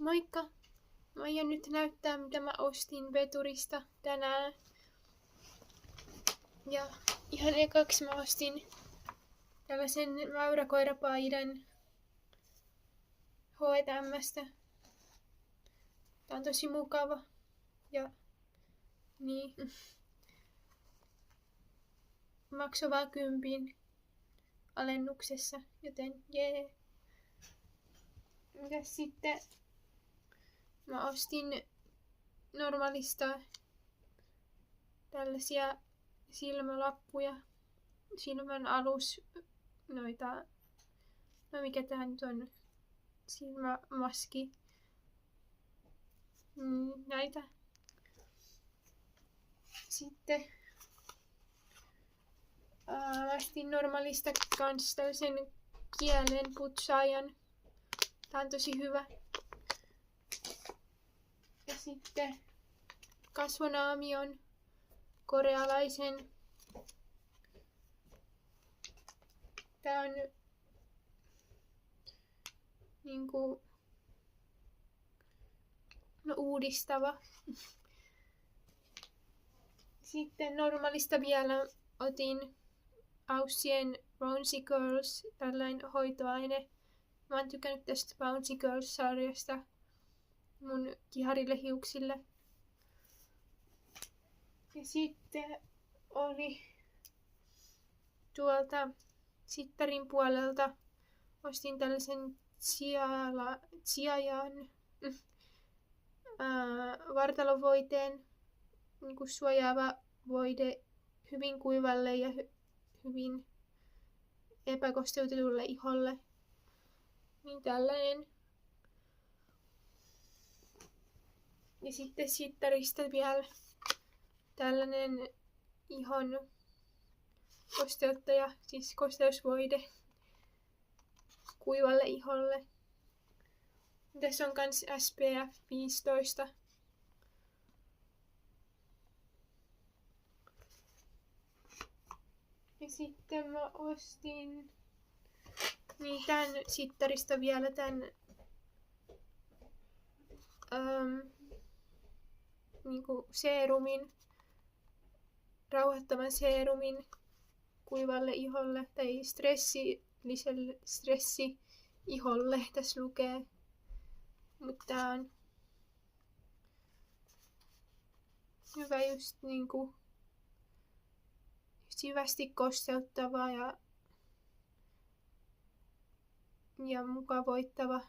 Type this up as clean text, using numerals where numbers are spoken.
Moikka! Mä aion nyt näyttää, mitä mä ostin veturista tänään. Ja ihan ekaksi mä ostin tällaisen mäyräkoirapaidan H&M:stä. Tää on tosi mukava. Ja niin. Maksoi vaan 10 alennuksessa, joten jee. Mitäs sitten? Mä ostin normaalista tällaisia silmälappuja. Silmän alus noita, no mikä tää nyt on? Silmämaski. Näitä. Sitten ostin normaalista kans tällaisen kielen putsaajan. Tää on tosi hyvä. Ja sitten kasvonaamion korealaisen. Tää on niinku uudistava. Sitten normaalista vielä otin Aussien Bouncy Girls, tällainen hoitoaine. Mä oon tykännyt tästä Bouncy Girls-sarjasta mun kiharille hiuksille. Ja sitten oli tuolta Sittarin puolelta ostin tällaisen Tsiajan vartalovoiteen, niinku suojaava voide hyvin kuivalle ja hyvin epäkosteutetulle iholle. Niin tällainen. Ja sitten Sittarista vielä tällainen ihon kosteuttaja, siis kosteusvoide kuivalle iholle. Tässä on kans SPF 15. Ja sitten mä ostin tän Sittarista vielä tän niinku seerumin, rauhoittavan seerumin kuivalle iholle tai stressi iholle tässä lukee. Mutta tää on hyvä just niinku syvästi kosteuttava ja mukavoittava.